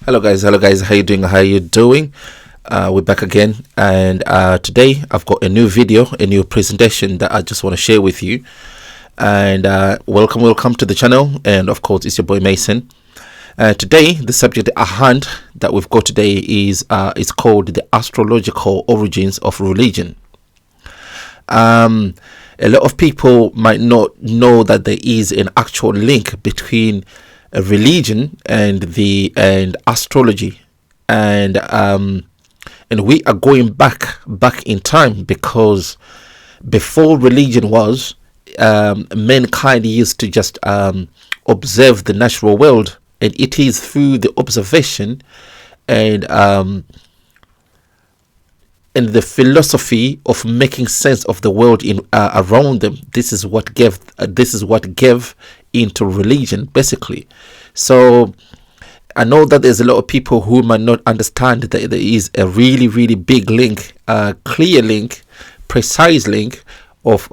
Hello guys, how you doing? We're back again, and today I've got a new video, a new presentation that I just want to share with you. And welcome to the channel, and of course it's your boy Mason. Today the subject at hand that we've got today is called the astrological origins of religion. A lot of people might not know that there is an actual link between religion and astrology, and we are going back in time, because before religion was, mankind used to just observe the natural world, and it is through the observation and the philosophy of making sense of the world in around them. This is what gave into religion, basically. So I know that there's a lot of people who might not understand that there is a really big link, clear link, precise link of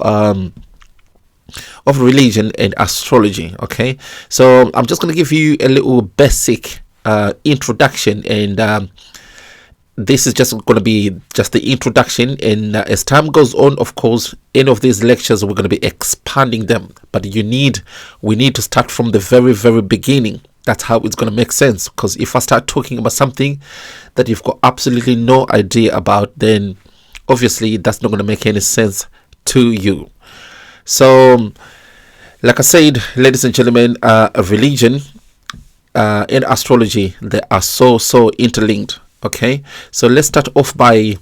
religion and astrology. Okay, so I'm just going to give you a little basic introduction, and this is just going to be just the introduction, and as time goes on, of course, any of these lectures we're going to be expanding them, but we need to start from the very beginning. That's how it's going to make sense, because if I start talking about something that you've got absolutely no idea about, then obviously that's not going to make any sense to you. So like I said, ladies and gentlemen, religion and astrology, they are so interlinked. Okay, so let's start off by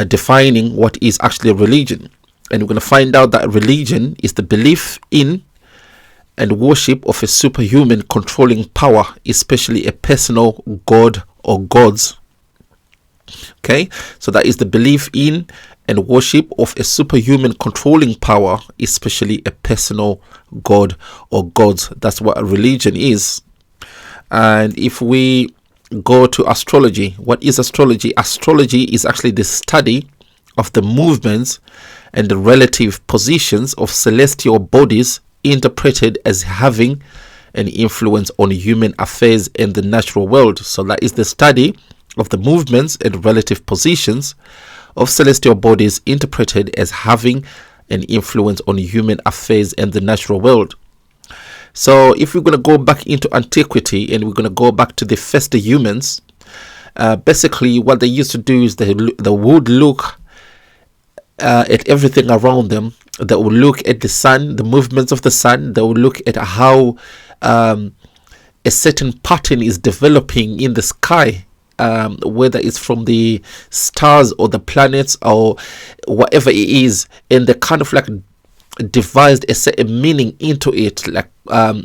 defining what is actually a religion, and we're going to find out that religion is the belief in and worship of a superhuman controlling power, especially a personal god or gods. Okay, so that is the belief in and worship of a superhuman controlling power, especially a personal god or gods. That's what a religion is. And if we go to astrology, what is astrology? Astrology is actually the study of the movements and the relative positions of celestial bodies, interpreted as having an influence on human affairs and the natural world. So that is the study of the movements and relative positions of celestial bodies, interpreted as having an influence on human affairs and the natural world. So if we're going to go back into antiquity, and we're going to go back to the first humans, basically what they used to do is they would look at everything around them. They would look at the sun, the movements of the sun. They would look at how a certain pattern is developing in the sky, whether it's from the stars or the planets or whatever it is, and they kind of like devised a certain meaning into it, like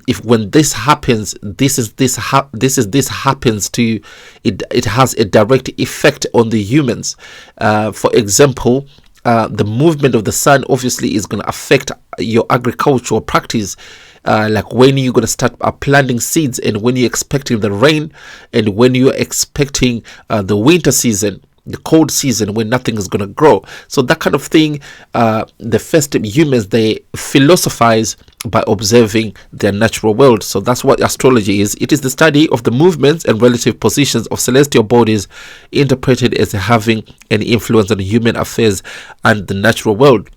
if when this happens, this happens to it, it has a direct effect on the humans. For example, the movement of the sun obviously is going to affect your agricultural practice, like when you're going to start planting seeds, and when you're expecting the rain, and when you're expecting the winter season, the cold season, when nothing is going to grow. So that kind of thing, the first humans, they philosophize by observing their natural world. So that's what astrology is. It is the study of the movements and relative positions of celestial bodies, interpreted as having an influence on human affairs and the natural world.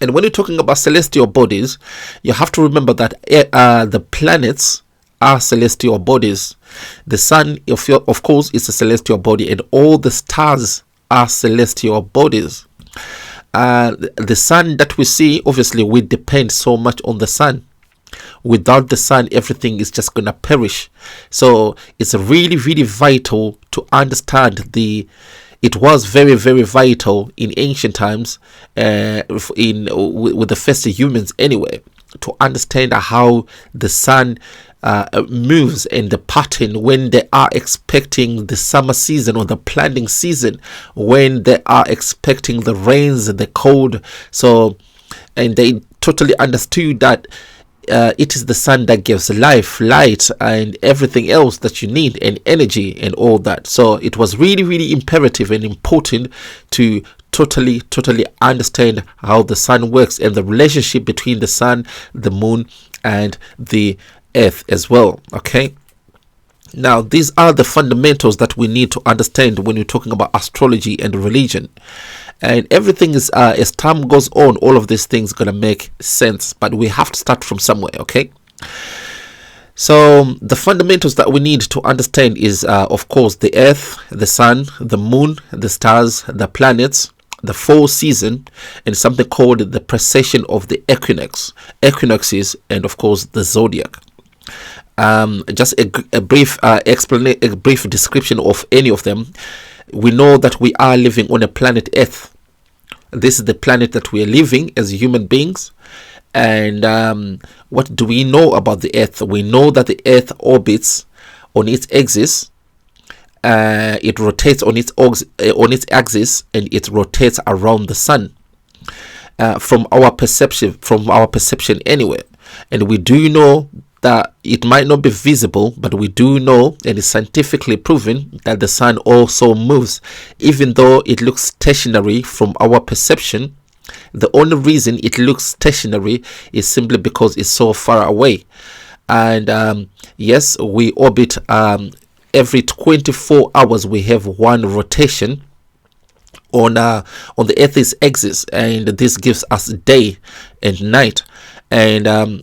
And when you're talking about celestial bodies, you have to remember that the planets are celestial bodies. The sun, of course, is a celestial body, and all the stars are celestial bodies. The sun that we see, obviously, we depend so much on the sun. Without the sun, everything is just going to perish. So it's really vital to understand it was very vital in ancient times, with the first humans anyway, to understand how the sun moves and the pattern when they are expecting the summer season or the planting season, when they are expecting the rains and the cold. So, and they totally understood that it is the sun that gives life, light, and everything else that you need, and energy and all that. So it was really imperative and important to totally understand how the sun works, and the relationship between the sun, the moon, and the earth as well. Okay, Now, these are the fundamentals that we need to understand when you're talking about astrology and religion. And everything is, as time goes on, all of these things are going to make sense. But we have to start from somewhere, okay? So the fundamentals that we need to understand is, of course, the earth, the sun, the moon, the stars, the planets, the fall season, and something called the precession of the equinoxes, and of course the zodiac. Just a brief explanation, a brief description of any of them. We know that we are living on a planet Earth. This is the planet that we are living as human beings. And what do we know about the Earth? We know that the Earth orbits on its axis. It rotates on its axis, and it rotates around the sun. From our perception anyway. And we do know that it might not be visible, but we do know, and it's scientifically proven, that the sun also moves, even though it looks stationary from our perception. The only reason it looks stationary is simply because it's so far away. And yes, we orbit every 24 hours. We have one rotation on the Earth's axis, and this gives us day and night. And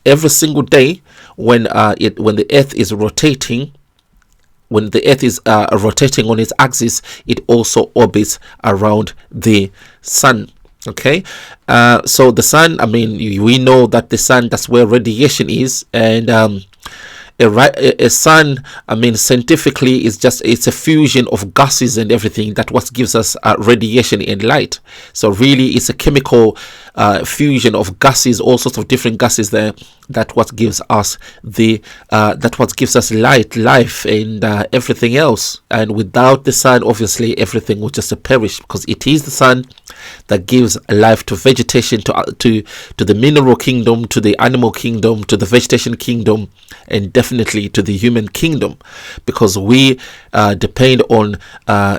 every single day, when the Earth is rotating, when the Earth is rotating on its axis, it also orbits around the sun. Okay, so the sun, I mean, we know that the sun, that's where radiation is, and a sun, I mean, scientifically, it's a fusion of gases and everything. That what gives us radiation and light. So really, it's a chemical fusion of gases, all sorts of different gases there. That what gives us light, life, and everything else. And without the sun, obviously, everything will just perish, because it is the sun that gives life to vegetation, to the mineral kingdom, to the animal kingdom, to the vegetation kingdom, and definitely to the human kingdom, because we depend on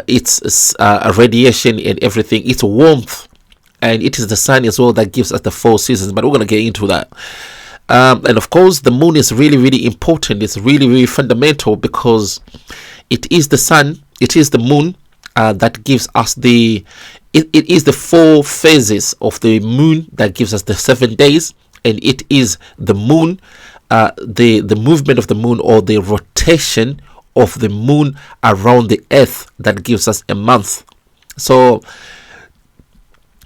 its radiation and everything, its warmth. And it is the sun as well that gives us the 4 seasons, but we're going to get into that. And of course, the moon is really, really important. It's really, really fundamental, because it is the sun, it is the moon that gives us it is the 4 phases of the moon that gives us the 7 days. And it is the moon, the movement of the moon, or the rotation of the moon around the earth, that gives us a month. So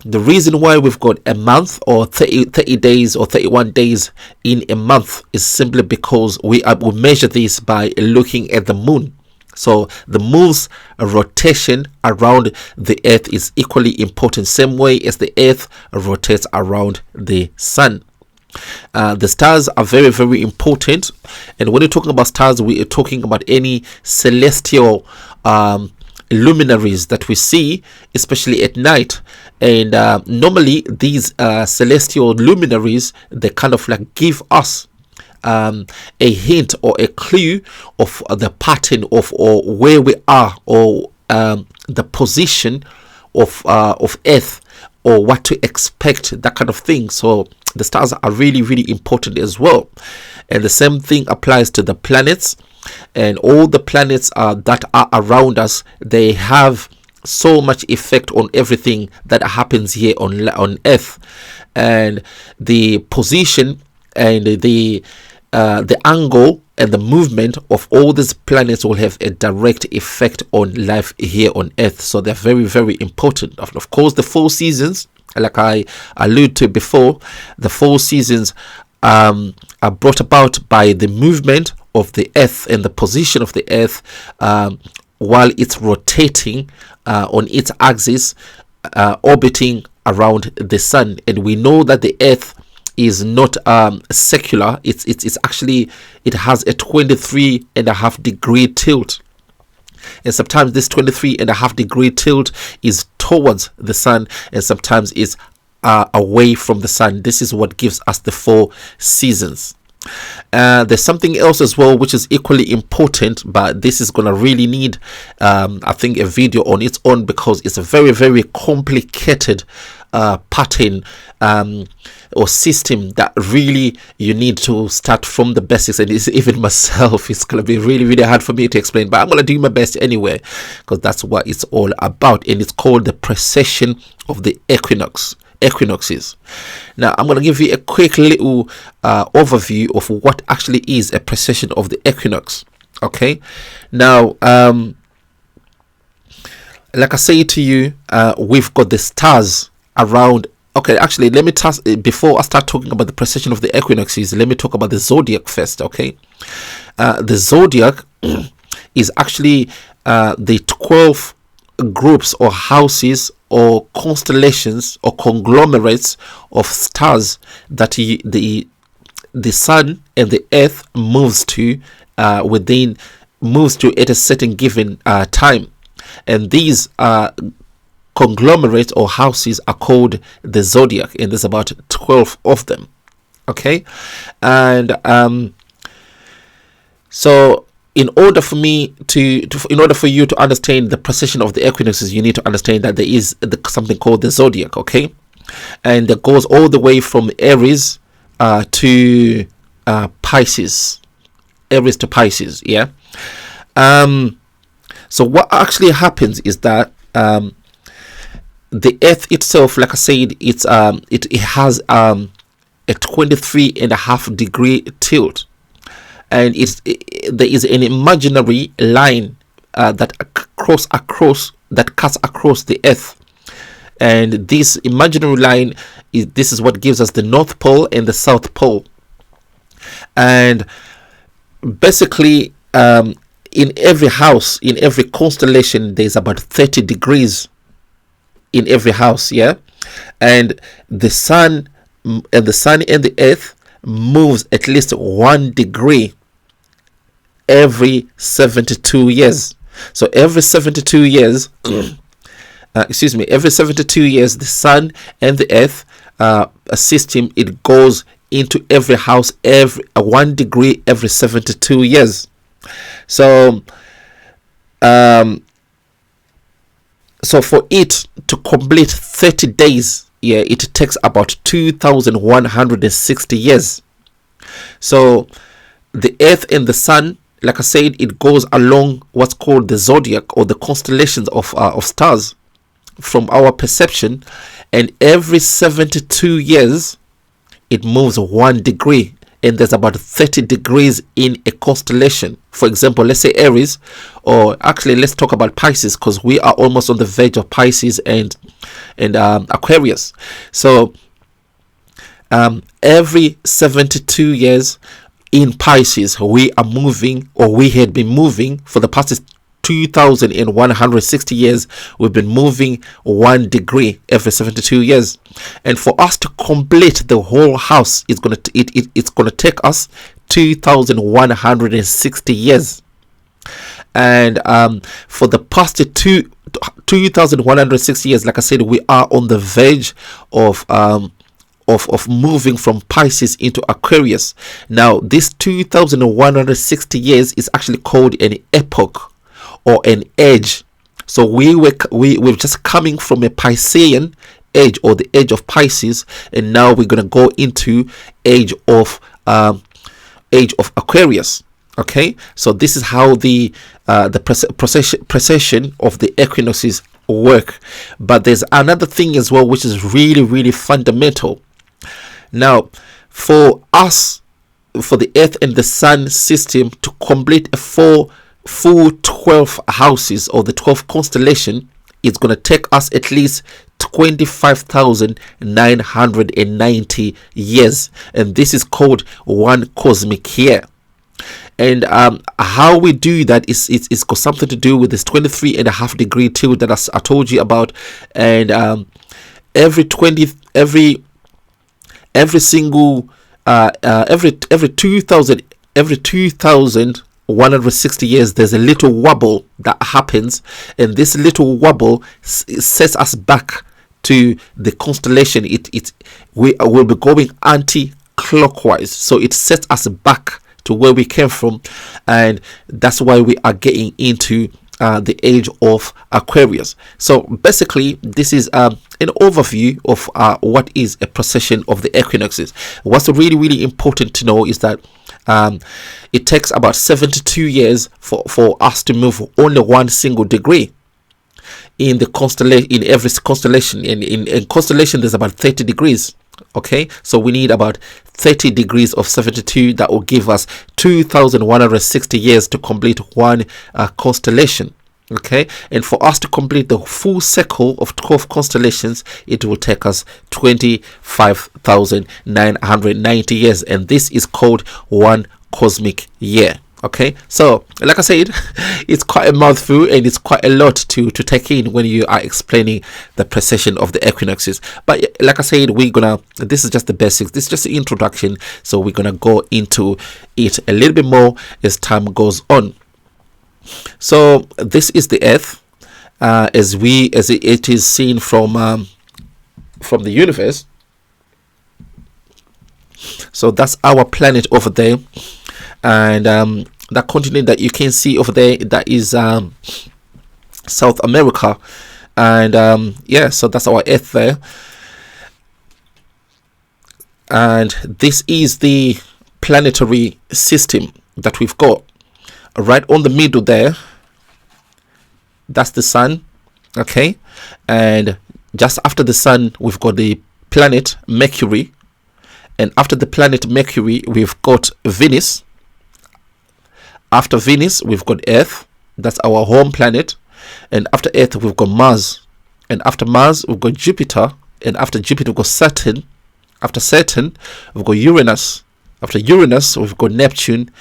the reason why we've got a month, or 30 days or 31 days in a month, is simply because we measure this by looking at the moon. So the moon's rotation around the earth is equally important, same way as the earth rotates around the sun. The stars are very, very important. And when you're talking about stars, we are talking about any celestial luminaries that we see, especially at night. And normally these celestial luminaries, they kind of like give us a hint or a clue of the pattern of, or where we are, or the position of Earth, or what to expect, that kind of thing. So the stars are really, really important as well. And the same thing applies to the planets. And all the planets that are around us, they have so much effect on everything that happens here on Earth. And the position and the angle and the movement of all these planets will have a direct effect on life here on Earth. So they're very, very important. Of course, the 4 seasons, like I alluded to before, the 4 seasons are brought about by the movement of the earth and the position of the earth while it's rotating on its axis, orbiting around the sun. And we know that the earth is not secular. It's actually, it has a 23.5 degree tilt. And sometimes this 23.5 degree tilt is towards the sun, and sometimes is away from the sun. This is what gives us the 4 seasons. There's something else as well which is equally important, but this is gonna really need I think a video on its own, because it's a very, very complicated pattern or system that really you need to start from the basics. And it's, even myself, it's going to be really, really hard for me to explain, but I'm going to do my best anyway, because that's what it's all about. And it's called the precession of the equinoxes. Now I'm going to give you a quick little overview of what actually is a precession of the equinox. Okay, now like I say to you, we've got the stars around. Okay, actually, let me before I start talking about the precession of the equinoxes, let me talk about the zodiac first. Okay, the zodiac is actually the 12 groups or houses or constellations or conglomerates of stars that the sun and the earth moves to at a certain given time. And these conglomerates or houses are called the zodiac, and there's about 12 of them. Okay, and so in order for you to understand the precession of the equinoxes, you need to understand that there is something called the zodiac. Okay, and that goes all the way from Aries to Pisces. Aries to Pisces. Yeah. So what actually happens is that the earth itself, like I said, it has a 23.5 degree tilt, and there is an imaginary line that cuts across the earth, and this imaginary line is what gives us the North Pole and the South Pole. And basically, in every house, in every constellation, there's about 30 degrees in every house. Yeah, and the sun and the earth moves at least 1 degree every 72 years. So every 72 years, every 72 years, the sun and the earth system, it goes into every house every 1 degree every 72 years. So so for it to complete 30 days, yeah, it takes about 2,160 years. So the earth and the sun, like I said, it goes along what's called the zodiac or the constellations of stars from our perception, and every 72 years it moves 1 degree, and there's about 30 degrees in a constellation. For example, let's say Aries, or actually let's talk about Pisces, because we are almost on the verge of Pisces and Aquarius. So every 72 years in Pisces, we are moving, or we had been moving for the past 2,160 years. We've been moving 1 degree every 72 years, and for us to complete the whole house, it's gonna take us 2,160 years. And for the past 2,160 years, like I said, we are on the verge of moving from Pisces into Aquarius. Now, this 2,160 years is actually called an epoch or an age. So we're just coming from a Piscean age, or the age of Pisces, and now we're gonna go into age of Aquarius. Okay, so this is how the precession of the equinoxes work. But there's another thing as well, which is really, really fundamental. Now, for the earth and the sun system to complete a full 12 houses, or the 12 constellation, it's going to take us at least 25,990 years, and this is called 1 cosmic year. And how we do that is it's got something to do with this 23.5 degree tilt that I told you about. And every 2,160 years, there's a little wobble that happens, and this little wobble sets us back to the constellation. We will be going anti-clockwise, so it sets us back to where we came from, and that's why we are getting into the age of Aquarius. So basically, this is an overview of what is a precession of the equinoxes. What's really, really important to know is that it takes about 72 years for us to move only one single degree in the constellation, in every constellation. In constellation, there's about 30 degrees. Okay, so we need about 30 degrees of 72. That will give us 2,160 years to complete one constellation. Okay, and for us to complete the full cycle of 12 constellations, it will take us 25,990 years, and this is called one cosmic year. Okay, so like I said, it's quite a mouthful and it's quite a lot to take in when you are explaining the precession of the equinoxes. But like I said, this is just the basics, this is just the introduction, so we're gonna go into it a little bit more as time goes on. So this is the Earth as it is seen from the universe. So that's our planet over there, and that continent that you can see over there, that is South America, and yeah, so that's our Earth there, and this is the planetary system that we've got. Right on the middle there, that's the sun. Okay, and just after the sun we've got the planet Mercury, and after the planet Mercury we've got Venus. After Venus we've got Earth, that's our home planet, and after Earth we've got Mars, and after Mars we've got Jupiter, and after Jupiter we've got Saturn. After Saturn we've got Uranus. After Uranus we've got Neptune,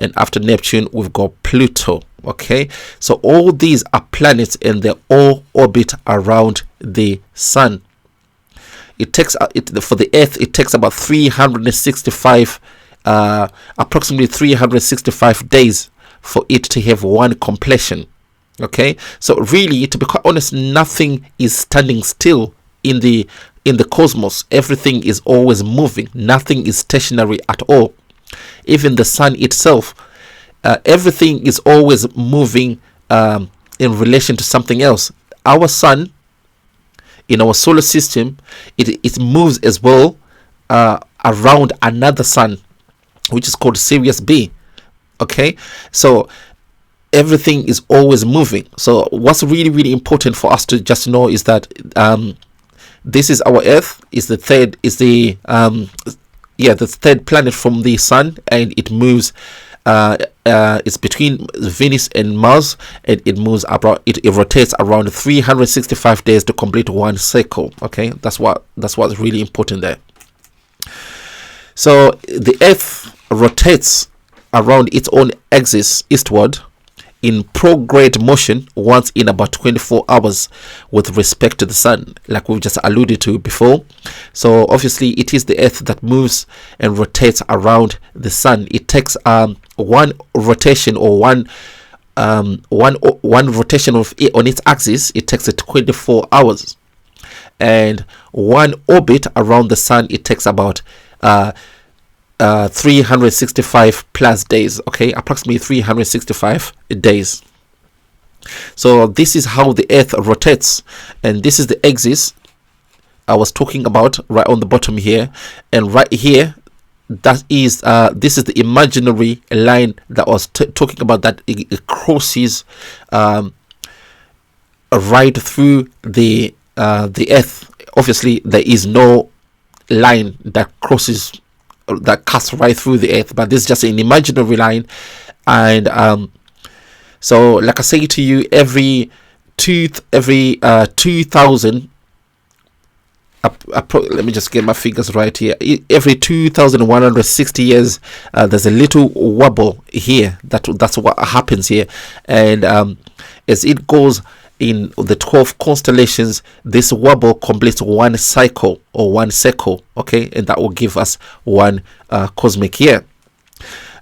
and after Neptune we've got Pluto. Okay, so all these are planets and they all orbit around the sun. It takes for the Earth, it takes about 365 approximately 365 days for it to have one completion. Okay, so really, to be quite honest, nothing is standing still in the cosmos. Everything is always moving, nothing is stationary at all. Even the sun itself, everything is always moving in relation to something else. Our sun in our solar system, it moves as well around another sun, which is called Sirius B. Okay, so everything is always moving. So what's really, really important for us to just know is that this is our Earth, is the third planet from the sun, and it moves it's between Venus and Mars, and it moves about, it rotates around 365 days to complete one cycle. Okay, that's what's really important there. So the Earth rotates around its own axis eastward in prograde motion once in about 24 hours with respect to the sun, like we've just alluded to before. So obviously it is the Earth that moves and rotates around the sun. It takes one rotation, or one rotation of it on its axis, it takes 24 hours, and one orbit around the sun, it takes about 365 plus days. Okay, approximately 365 days. So this is how the Earth rotates, and this is the axis I was talking about right on the bottom here, and right here, that is this is the imaginary line that I was talking about, that it crosses right through the Earth. Obviously there is no line that cuts right through the Earth, but this is just an imaginary line. And so like I say to you, every 2000, let me just get my figures right here, every 2,160 years there's a little wobble here. That's what happens here, and as it goes in the 12 constellations, this wobble completes one cycle, or one cycle. Okay, and that will give us one cosmic year.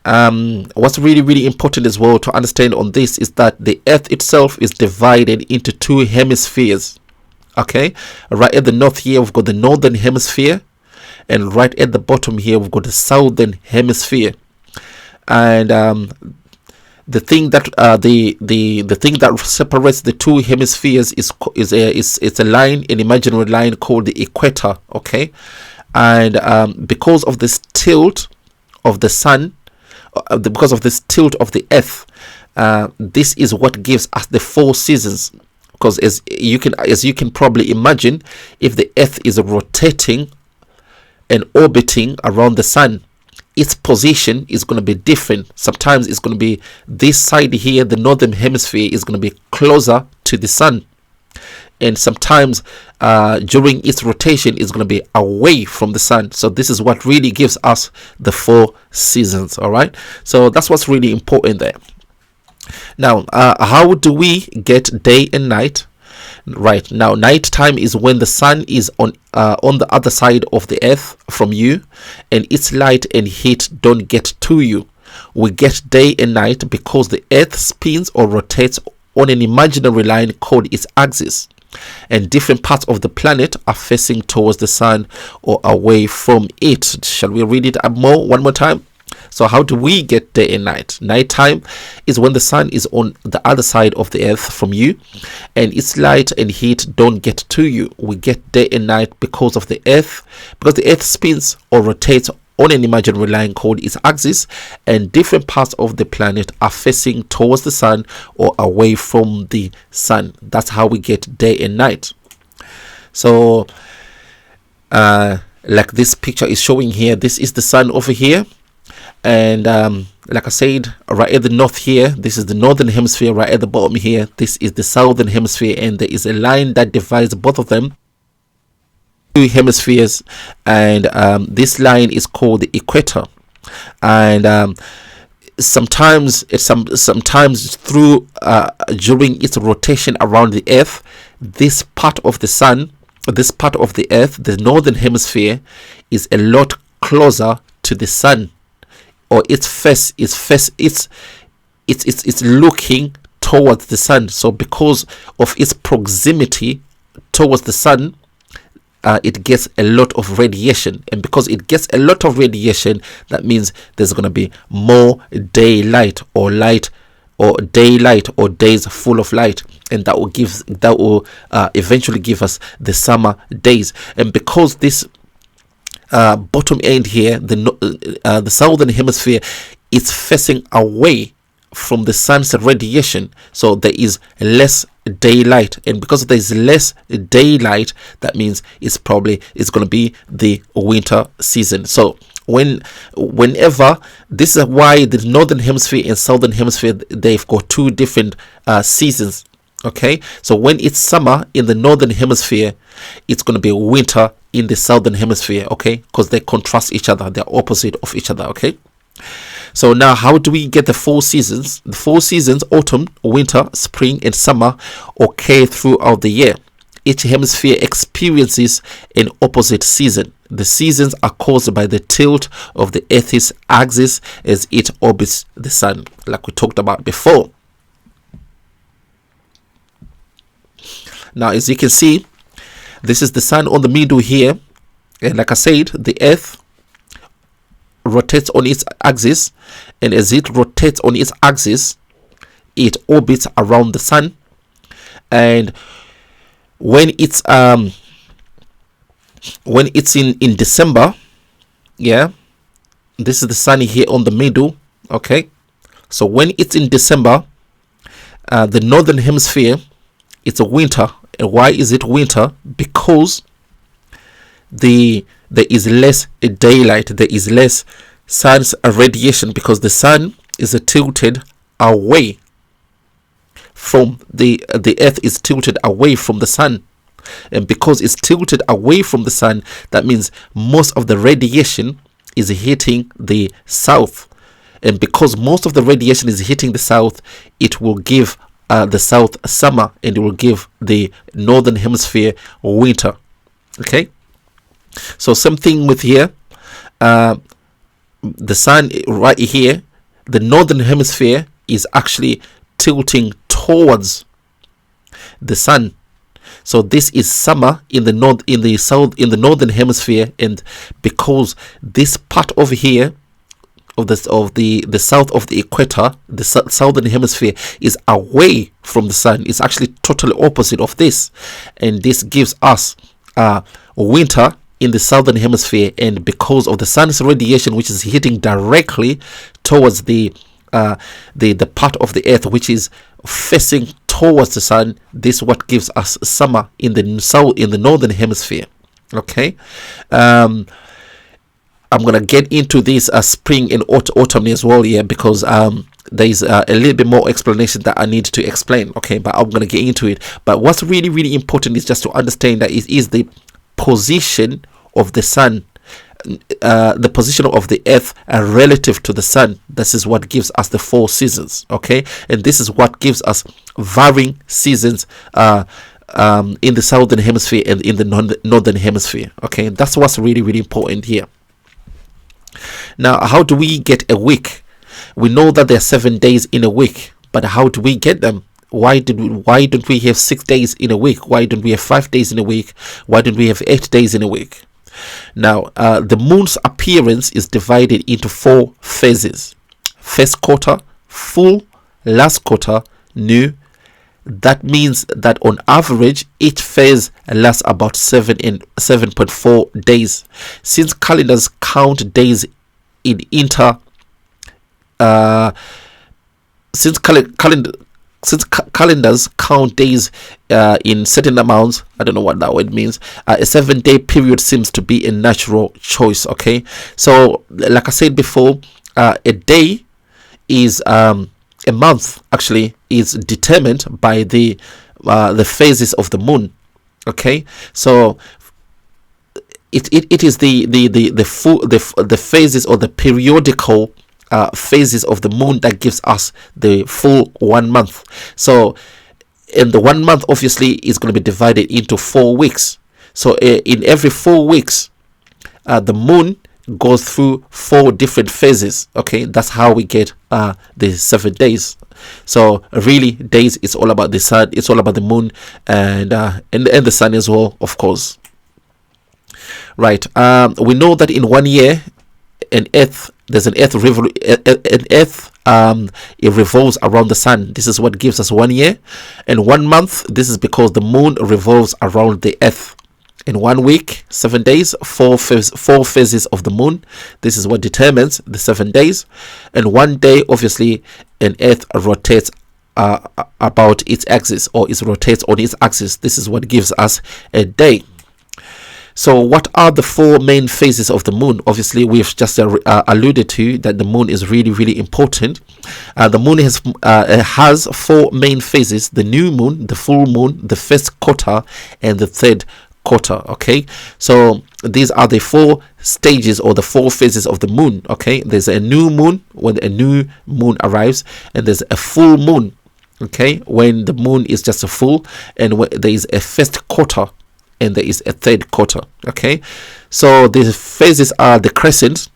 What's really, really important as well to understand on this is that the Earth itself is divided into two hemispheres. Okay, right at the north here we've got the northern hemisphere, and right at the bottom here we've got the southern hemisphere. And the thing that the thing that separates the two hemispheres is a line, an imaginary line called the equator. Okay, and because of this tilt of the sun, because of this tilt of the earth, this is what gives us the 4 seasons. Because as you can probably imagine, if the earth is rotating and orbiting around the sun, its position is going to be different. Sometimes it's going to be this side here, the northern hemisphere is going to be closer to the sun, and sometimes during its rotation is going to be away from the sun. So this is what really gives us the 4 seasons. All right, so that's what's really important there. Now, how do we get day and night? Right now, nighttime is when the sun is on the other side of the earth from you, and its light and heat don't get to you. We get day and night because the earth spins or rotates on an imaginary line called its axis, and different parts of the planet are facing towards the sun or away from it. Shall we read it one more time? So how do we get day and night? Nighttime is when the sun is on the other side of the earth from you, and its light and heat don't get to you. We get day and night because the earth spins or rotates on an imaginary line called its axis, and different parts of the planet are facing towards the sun or away from the sun. That's how we get day and night. So like this picture is showing here, this is the sun over here, and like I said, right at the north here, this is the northern hemisphere. Right at the bottom here, this is the southern hemisphere, and there is a line that divides both of them, 2 hemispheres, and this line is called the equator. And sometimes through during its rotation around the earth, this part of the earth, the northern hemisphere, is a lot closer to the sun, or it's looking towards the sun. So because of its proximity towards the sun, it gets a lot of radiation, and because it gets a lot of radiation, that means there's going to be more daylight or days full of light, and that will eventually give us the summer days. And because this bottom end here, the southern hemisphere, is facing away from the sun's radiation, so there is less daylight, and because there is less daylight, that means it's going to be the winter season. So whenever, this is why the northern hemisphere and southern hemisphere, they've got 2 different seasons. Okay, so when it's summer in the northern hemisphere, it's going to be winter in the southern hemisphere. Okay, because they contrast each other, they're opposite of each other. Okay, so now how do we get the 4 seasons? The 4 seasons: autumn, winter, spring, and summer, occur throughout the year. Each hemisphere experiences an opposite season. The seasons are caused by the tilt of the Earth's axis as it orbits the sun, like we talked about before. Now, as you can see, this is the sun on the middle here, and like I said, the earth rotates on its axis, and as it rotates on its axis, it orbits around the sun. And when it's in December, yeah, this is the sun here on the middle. Okay, so when it's in December, the northern hemisphere, it's a winter. And why is it winter? Because there is less daylight, there is less sun's radiation, because the sun is tilted away from the earth is tilted away from the sun, and because it's tilted away from the sun, that means most of the radiation is hitting the south, and because most of the radiation is hitting the south, it will give the south summer, and it will give the northern hemisphere winter. Okay, so same thing with here, the sun right here, the northern hemisphere is actually tilting towards the sun, so this is summer in the northern hemisphere, and because this part over here, the south of the equator, the southern hemisphere, is away from the sun. It's actually totally opposite of this, and this gives us winter in the southern hemisphere. And because of the sun's radiation, which is hitting directly towards the part of the earth which is facing towards the sun, this is what gives us summer in the northern hemisphere. Okay. I'm gonna get into this spring and autumn as well, yeah, because there's a little bit more explanation that I need to explain. Okay, but I'm gonna get into it. But what's really important is just to understand that it is the position of the sun, the position of the earth relative to the sun. This is what gives us the 4 seasons. Okay, and this is what gives us varying seasons in the southern hemisphere and in the northern hemisphere. Okay, that's what's really important here. Now, how do we get a week? We know that there are 7 days in a week, but how do we get them? Why don't we have 6 days in a week? Why don't we have 5 days in a week? Why don't we have 8 days in a week? Now, the moon's appearance is divided into 4 phases: first quarter, full, last quarter, new. That means that on average each phase lasts about 7.4 days. Since calendars count days in calendars count days in certain amounts, I don't know what that word means, a 7-day period seems to be a natural choice. Okay, so like I said before, a day is a month actually is determined by the phases of the moon. Okay, so it is the phases or the periodical phases of the moon that gives us the full 1 month. So in the 1 month obviously is going to be divided into 4 weeks. So in every 4 weeks the moon goes through 4 different phases. Okay, that's how we get the 7 days. So really, days is all about the sun, it's all about the moon, and the sun as well, of course. Right. We know that in 1 year, there's an earth it revolves around the sun. This is what gives us 1 year. And 1 month, this is because the moon revolves around the earth. In 1 week, 7 days, 4 phases of the moon. This is what determines the 7 days. And 1 day, obviously, an earth rotates about its axis, or it rotates on its axis. This is what gives us a day. So what are the 4 main phases of the moon? Obviously, we've just alluded to that the moon is really important. The moon has 4 main phases: the new moon, the full moon, the first quarter, and the third quarter. Okay, so these are the 4 stages or the 4 phases of the moon. Okay, there's a new moon when a new moon arrives, and there's a full moon, okay, when the moon is just a full, and there is a first quarter and there is a third quarter. Okay, so the phases are the crescent.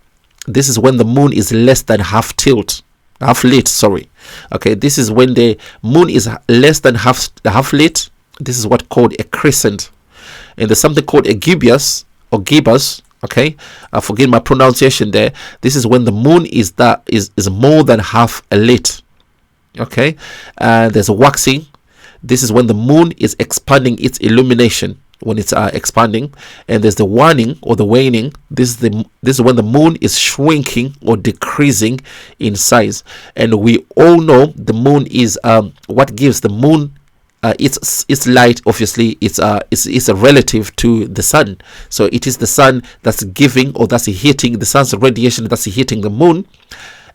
This is when the moon is less than half lit, sorry. Okay, this is when the moon is less than half lit. This is what called a crescent. And there's something called a gibbous or gibbous. Okay, forgive my pronunciation there. This is when the moon is more than half lit. Okay, there's a waxing. This is when the moon is expanding its illumination, when it's expanding. And there's the waning or the waning. This is when the moon is shrinking or decreasing in size. And we all know the moon is what gives the moon its light. Obviously, it's a relative to the sun. So it is the sun that's giving, or that's hitting, the sun's radiation that's hitting the moon,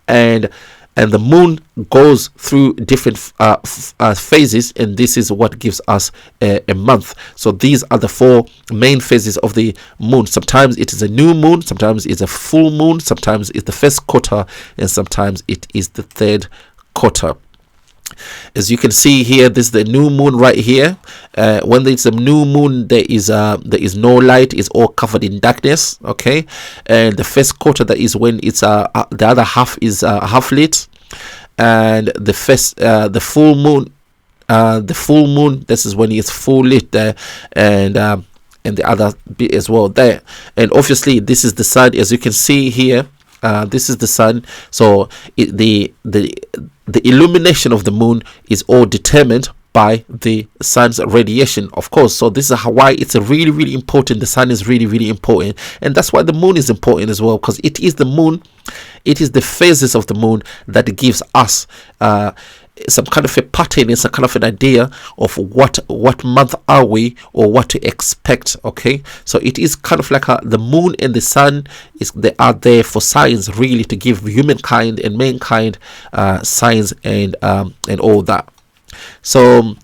and the moon goes through different phases, and this is what gives us a month. So these are the 4 main phases of the moon. Sometimes it is a new moon, sometimes it's a full moon, sometimes it's the first quarter, and sometimes it is the third quarter. As you can see here, this is the new moon right here. When it's a new moon, there is no light, it's all covered in darkness. Okay, and the first quarter, that is when it's the other half is half lit. And the full moon, this is when it's full lit there, and the other bit as well there. And obviously this is the sun, as you can see here. This is the sun. So the illumination of the moon is all determined by the sun's radiation, of course. So this is why it's a really important. The sun is really important, and that's why the moon is important as well, because it is the moon, it is the phases of the moon that gives us some kind of a pattern and some kind of an idea of what month are we, or what to expect. Okay, so it is kind of like the moon and the sun they are there for science, really, to give humankind and mankind science and all that. So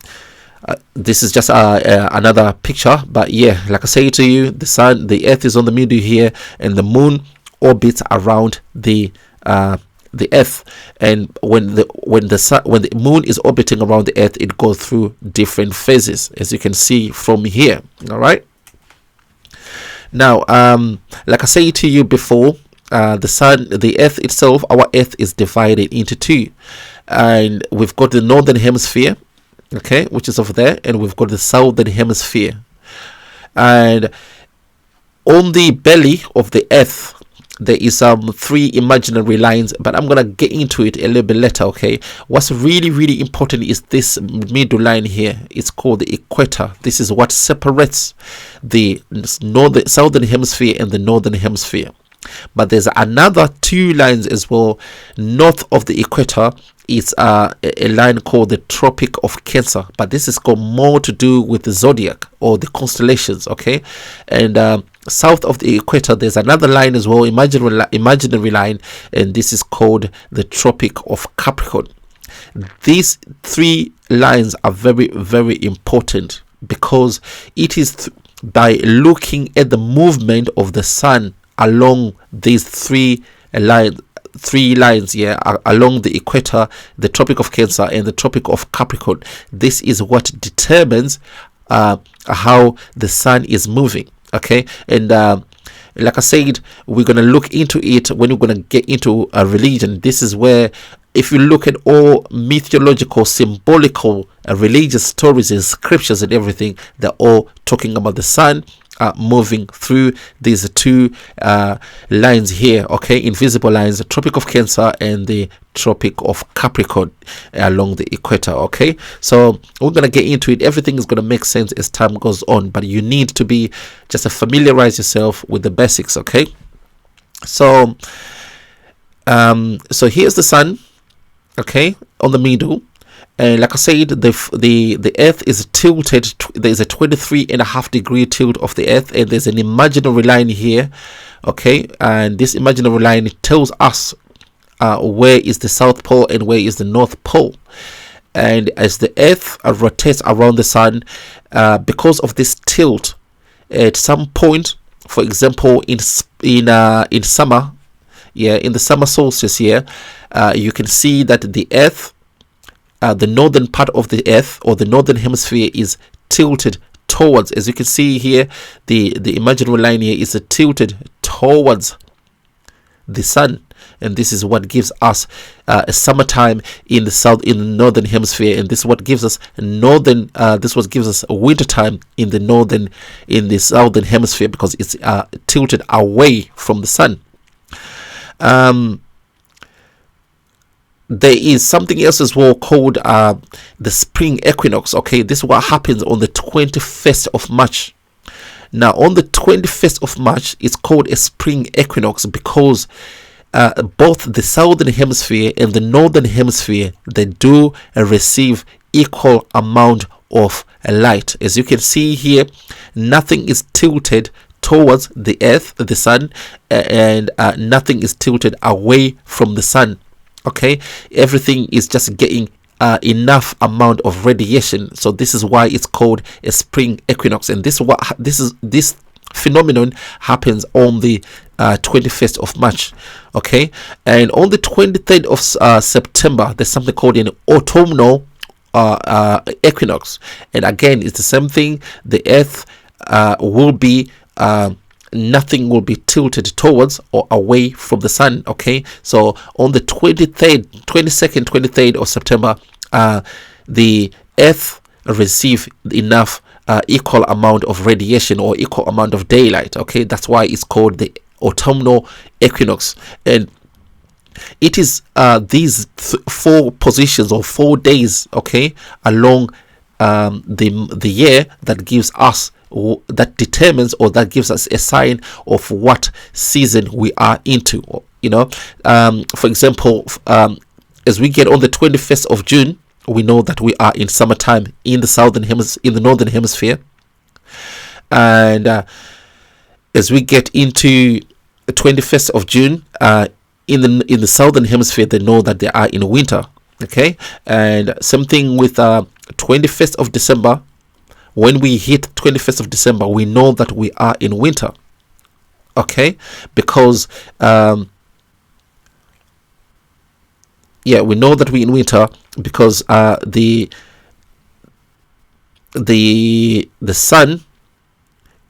this is just another picture, but yeah, like I say to you, the earth is on the middle here, and the moon orbits around the earth. And when the moon is orbiting around the earth, it goes through different phases, as you can see from here. All right, now like I say to you before, the earth itself, our earth is divided into two, and we've got the northern hemisphere, okay, which is over there, and we've got the southern hemisphere. And on the belly of the earth there is 3 imaginary lines, but I'm gonna get into it a little bit later. Okay, what's really important is this middle line here. It's called the equator. This is what separates the southern hemisphere and the northern hemisphere. But there's another 2 lines as well north of the equator. It's a line called the Tropic of Cancer, but this is got more to do with the zodiac or the constellations. Okay, and south of the equator there's another line as well, imaginary line, and this is called the Tropic of Capricorn. These 3 lines are very important, because it is by looking at the movement of the sun along these 3 lines, along the equator, the Tropic of Cancer and the Tropic of Capricorn. This is what determines how the sun is moving. Okay, and like I said, we're going to look into it when we're going to get into a religion. This is where, if you look at all mythological, symbolical, religious stories and scriptures and everything, they're all talking about the sun moving through these 2 lines here. Okay, invisible lines, the Tropic of Cancer and the Tropic of Capricorn along the equator. Okay, so we're gonna get into it. Everything is gonna make sense as time goes on, but you need to be just familiarize yourself with the basics. Okay, so so here's the sun, okay, on the middle. And like I said, the earth is tilted. There's a 23.5-degree tilt of the earth, and there's an imaginary line here. Okay, and this imaginary line tells us where is the South Pole and where is the North Pole. And as the earth rotates around the sun, because of this tilt, at some point, for example, in summer, in the summer solstice here, you can see that the earth, the northern part of the earth, or the northern hemisphere, is tilted towards, as you can see here, the imaginary line here is tilted towards the sun, and this is what gives us a summertime in the northern hemisphere, and this is what gives us a winter time in the southern hemisphere, because it's tilted away from the sun. There is something else as well called the spring equinox. Okay, this is what happens on the 21st of March. Now, on the 21st of March, it's called a spring equinox because both the southern hemisphere and the northern hemisphere, they do receive equal amount of light. As you can see here, nothing is tilted towards the earth, the sun, and nothing is tilted away from the sun. Okay, everything is just getting enough amount of radiation. So this is why it's called a spring equinox, and this phenomenon happens on the 21st of March. Okay, and on the 23rd of September, there's something called an autumnal equinox, and again, it's the same thing. The earth will be nothing will be tilted towards or away from the sun. Okay, so on the 23rd of September, the earth receive enough equal amount of radiation or equal amount of daylight. Okay, that's why it's called the autumnal equinox. And it is these four positions or 4 days, okay, along the year that gives us, that determines, or that gives us a sign of what season we are into. For example, as we get on the 21st of June, we know that we are in summertime in the northern hemisphere. And as we get into the 21st of June, in the southern hemisphere, they know that they are in winter. Okay, and same thing with 21st of December. When we hit 21st of December, we know that we are in winter. Okay, because we know that we're in winter because the sun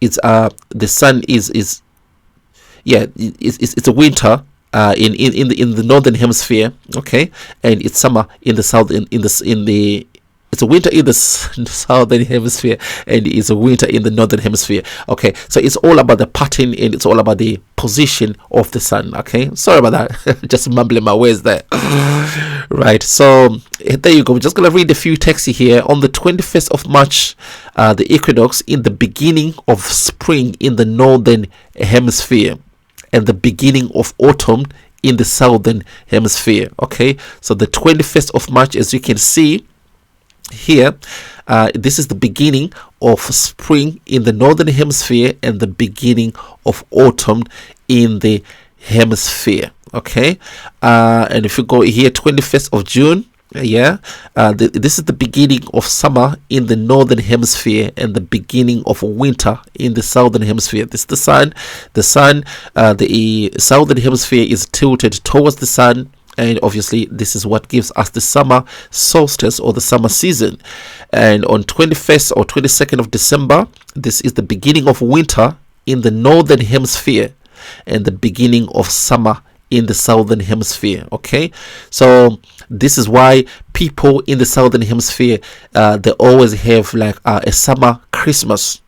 is it's a winter in the northern hemisphere, okay, and it's summer in the south, it's a winter in the southern hemisphere, and it's a winter in the northern hemisphere. Okay, so it's all about the pattern, and it's all about the position of the sun. Okay, sorry about that. Just mumbling my words there. Right, so there you go. We're just gonna read a few texts here. On the 21st of March, the equinox in the beginning of spring in the northern hemisphere, and the beginning of autumn in the southern hemisphere. Okay, so the 21st of March, as you can see here, this is the beginning of spring in the northern hemisphere and the beginning of autumn in the hemisphere. Okay, and if you go here, 21st of June, this is the beginning of summer in the northern hemisphere and the beginning of winter in the southern hemisphere. This is the sun. The southern hemisphere is tilted towards the sun, and obviously this is what gives us the summer solstice or the summer season. And on 21st or 22nd of December, this is the beginning of winter in the northern hemisphere and the beginning of summer in the southern hemisphere. Okay, so this is why people in the southern hemisphere, they always have like a summer Christmas.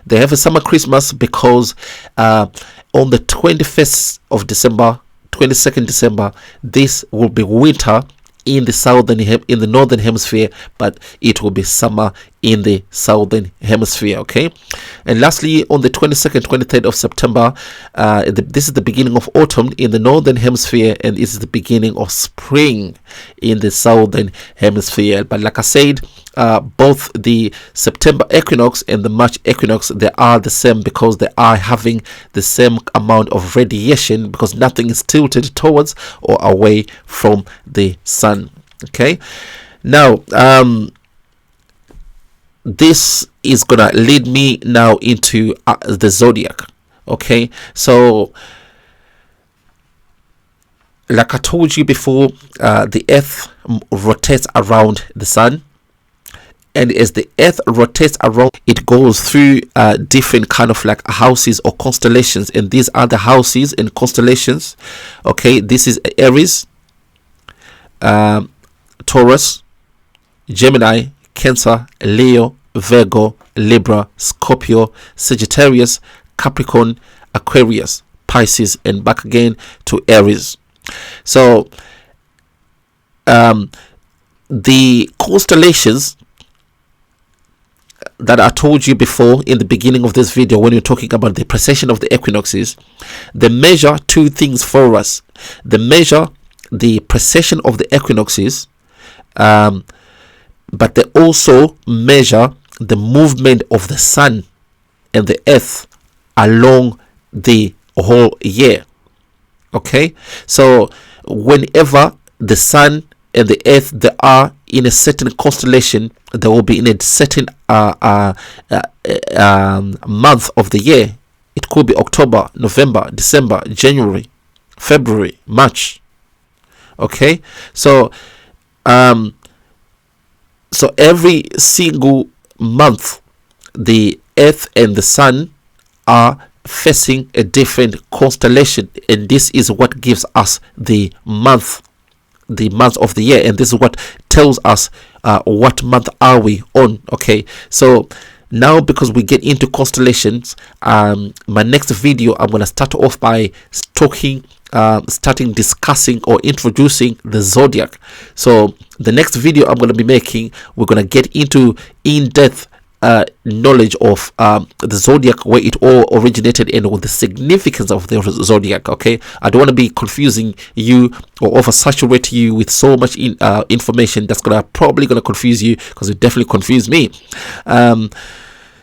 They have a summer Christmas because on the 21st of December, 22nd December, this will be winter in the northern hemisphere, but it will be summer in the southern hemisphere. Okay, and lastly, on the 22nd, 23rd of September, this is the beginning of autumn in the northern hemisphere, and this is the beginning of spring in the southern hemisphere. But like I said, both the September equinox and the March equinox, they are the same because they are having the same amount of radiation, because nothing is tilted towards or away from the sun. Okay, now this is gonna lead me now into the zodiac. Okay, so like I told you before, the earth rotates around the sun, and as the earth rotates around, it goes through different kind of like houses or constellations, and these are the houses and constellations. Okay, this is Aries, Taurus, Gemini, Cancer, Leo, Virgo, Libra, Scorpio, Sagittarius, Capricorn, Aquarius, Pisces, and back again to Aries. So the constellations that I told you before in the beginning of this video, when you're talking about the precession of the equinoxes, they measure two things for us. They measure the precession of the equinoxes, but they also measure the movement of the sun and the earth along the whole year. Okay, so whenever the sun and the earth, they are in a certain constellation, they will be in a certain month of the year. It could be October, November, December, January, February, March. Okay, so so every single month, the earth and the sun are facing a different constellation, and this is what gives us the month of the year, and this is what tells us what month are we on. Okay, so now, because we get into constellations, my next video, I'm going to start off by starting discussing or introducing the zodiac. So the next video I'm going to be making, we're going to get into in-depth knowledge of the zodiac, where it all originated, and with the significance of the zodiac. Okay, I don't want to be confusing you or oversaturate you with so much information that's probably gonna confuse you, because it definitely confused me.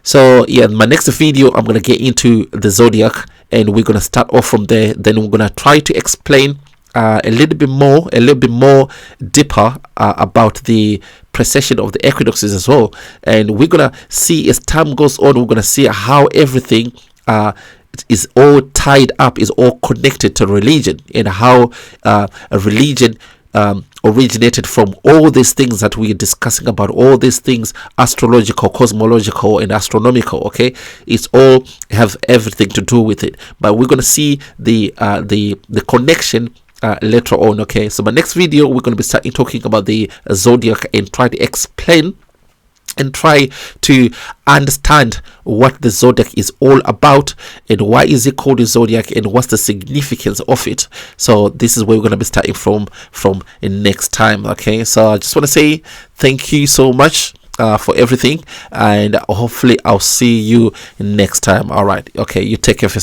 So yeah, my next video, I'm gonna get into the zodiac, and we're gonna start off from there. Then we're gonna try to explain a little bit more deeper about the precession of the equinoxes as well. And we're gonna see, as time goes on, we're gonna see how everything is all tied up, is all connected to religion, and how a religion originated from all these things that we're discussing about, all these things, astrological, cosmological, and astronomical. Okay, it's all have everything to do with it, but we're gonna see the connection later on. Okay, so my next video, we're going to be talking about the zodiac, and try to explain and try to understand what the zodiac is all about, and why is it called the zodiac, and what's the significance of it. So this is where we're going to be starting from next time. Okay, so I just want to say thank you so much for everything, and hopefully I'll see you next time. All right, okay, you take care of yourself.